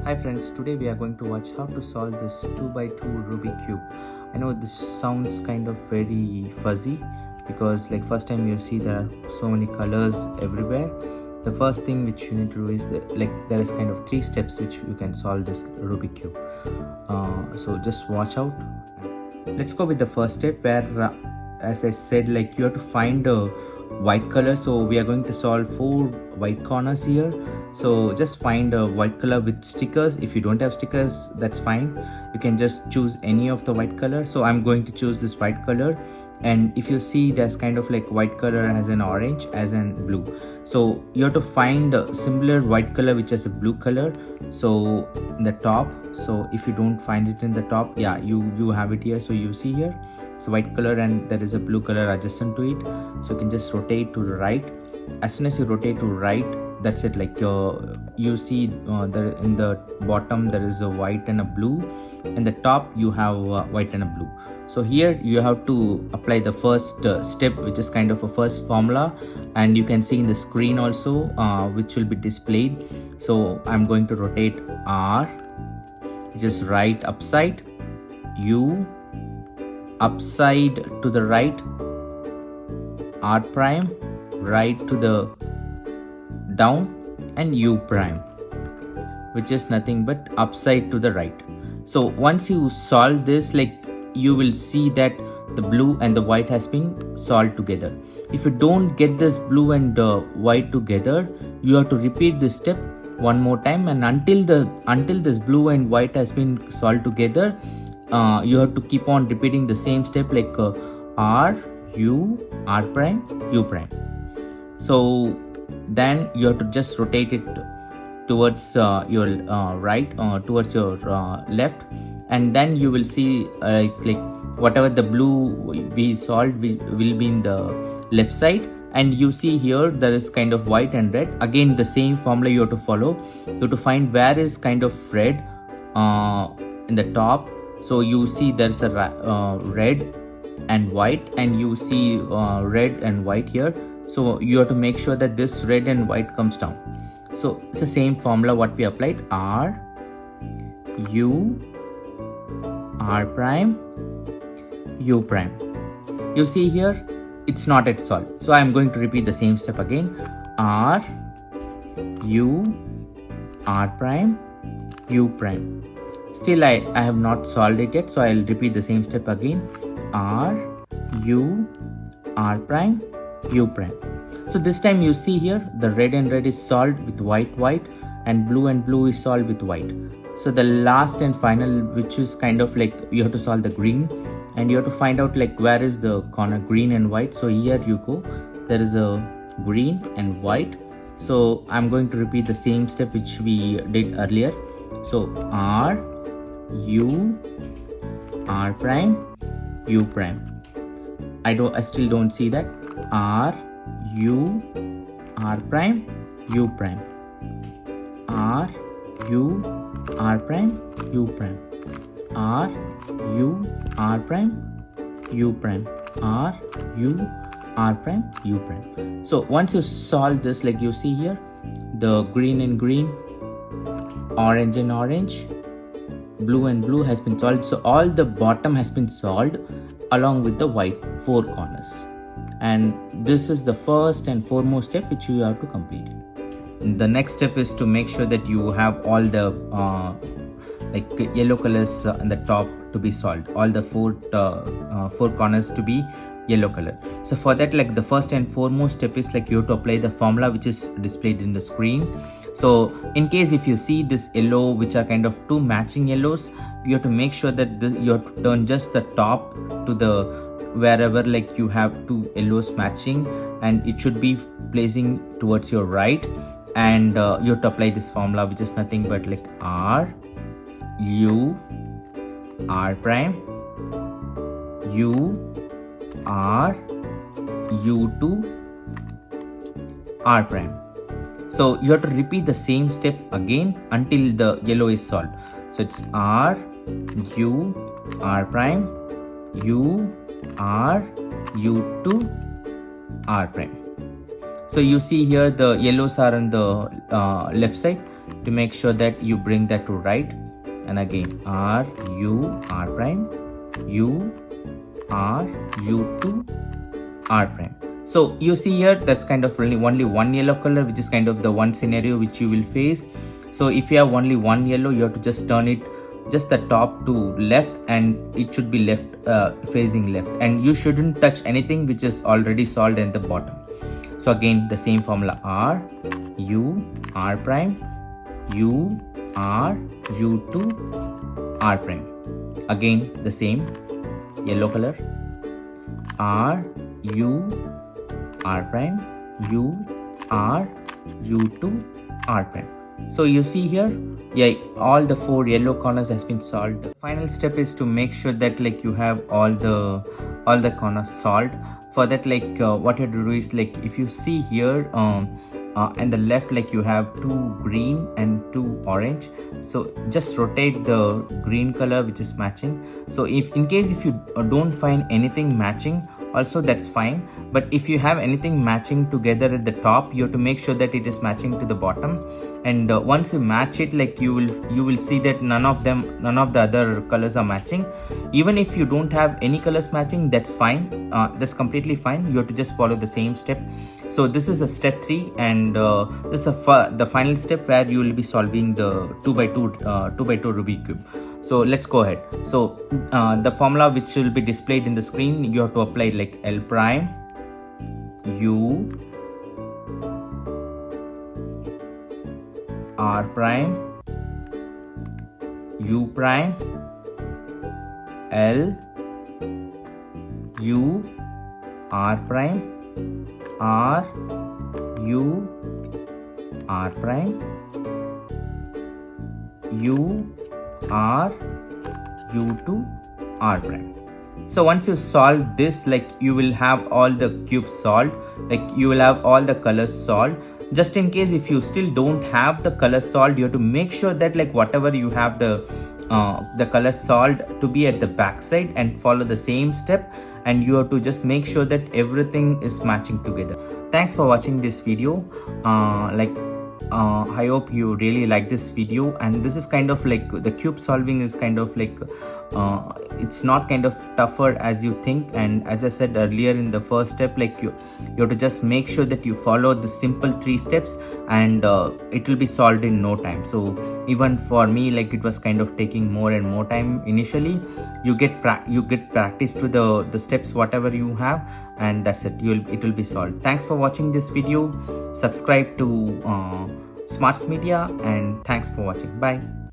Hi friends, today we are going to watch how to solve this 2x2 Rubik cube. I know this sounds kind of very fuzzy because like first time you see there are so many colors everywhere. The first thing which you need to do is there is kind of 3 steps which you can solve this Rubik cube. So just watch out. Let's go with the first step where as I said, like you have to find a white color. So we are going to solve 4 white corners here. So just find a white color with stickers. If you don't have stickers, that's fine, you can just choose any of the white color. So I'm going to choose this white color, and if you see there's kind of like white color as an orange as in blue, so you have to find a similar white color which has a blue color so in the top. So if you don't find it in the top, yeah, you have it here. So you see here, it's white color and there is a blue color adjacent to it. So you can just rotate to the right. As soon as you rotate to right, that's it. Like you see there in the bottom there is a white and a blue, and the top you have white and a blue. So here you have to apply the first step, which is kind of a first formula, and you can see in the screen also which will be displayed. So I'm going to rotate R, which is right upside, U upside to the right, R prime right to the down, and U prime, which is nothing but upside to the right. So once you solve this, like you will see that the blue and the white has been solved together. If you don't get this blue and white together, you have to repeat this step one more time, and until this blue and white has been solved together, you have to keep on repeating the same step, like R, U, R prime, U prime. So then you have to just rotate it towards your right, towards your left, and then you will see like whatever the blue we solved will be in the left side. And you see here there is kind of white and red. Again the same formula you have to follow. You have to find where is kind of red in the top. So you see there's a red and white, and you see red and white here. So you have to make sure that this red and white comes down. So it's the same formula what we applied. R, U, R prime, U prime. You see here it's not at solved. So I'm going to repeat the same step again. R, U, R prime, U prime. Still I have not solved it yet, so I'll repeat the same step again. R, U, R prime, U prime. So this time you see here the red and red is solved with white, and blue is solved with white. So the last and final, which is kind of like you have to solve the green, and you have to find out like where is the corner green and white. So here you go, there is a green and white. So I'm going to repeat the same step which we did earlier. So R, U, R prime, U prime. I still don't see that. R, U, R prime, U prime. R, U, R prime, U prime. R, U, R prime, U prime. R, U, R prime, U prime. So once you solve this, like you see here, the green and green, orange and orange, blue and blue has been solved. So all the bottom has been solved along with the white 4 corners. And this is the first and foremost step which you have to complete it. The next step is to make sure that you have all the like yellow colors on the top to be solved, all the 4 corners to be yellow color. So for that, like the first and foremost step is like you have to apply the formula which is displayed in the screen. So in case if you see this yellow, which are kind of 2 matching yellows, you have to make sure that you have to turn just the top to the wherever like you have 2 yellows matching, and it should be placing towards your right. And you have to apply this formula, which is nothing but like R, U, R prime, U, R, U2, R prime. So you have to repeat the same step again until the yellow is solved. So it's R, U, R prime, U, R, U2, R prime. So you see here the yellows are on the left side. to make sure that you bring that to right, and again R U R prime U R U2 R prime. So you see here that's kind of only one yellow color, which is kind of the one scenario which you will face. So if you have only one yellow, you have to just turn it just the top to left, and it should be left facing left, and you shouldn't touch anything which is already solved at the bottom. So again the same formula, R U R prime U R U2 R prime. Again the same yellow color, R U R prime U R U2 R prime. So you see here, yeah, all the 4 yellow corners has been solved. The final step is to make sure that like you have all the corners solved. For that, like what you have to do is, like if you see here and the left, like you have 2 green and 2 orange, so just rotate the green color which is matching. So if in case if you don't find anything matching, also that's fine, but if you have anything matching together at the top, you have to make sure that it is matching to the bottom. And once you match it, like you will see that none of the other colors are matching. Even if you don't have any colors matching, that's fine, that's completely fine. You have to just follow the same step. So this is a step 3, and this is the final step where you will be solving the 2x2 Rubik cube. So let's go ahead. So the formula which will be displayed in the screen, you have to apply like L prime U R prime U prime L U R prime R U R prime U R U2 R prime. So once you solve this, like you will have all the cubes solved, like you will have all the colors solved. Just in case if you still don't have the colors solved, you have to make sure that like whatever you have the colors solved to be at the back side, and follow the same step, and you have to just make sure that everything is matching together. Thanks for watching this video. I hope you really like this video, and this is kind of like the cube solving is kind of like it's not kind of tougher as you think. And as I said earlier in the first step, like you have to just make sure that you follow the simple 3 steps, and it will be solved in no time. So even for me, like it was kind of taking more and more time initially. You get practice to the steps whatever you have, and that's it. It will be solved. Thanks for watching this video. Subscribe to Smarts Media, and thanks for watching. Bye.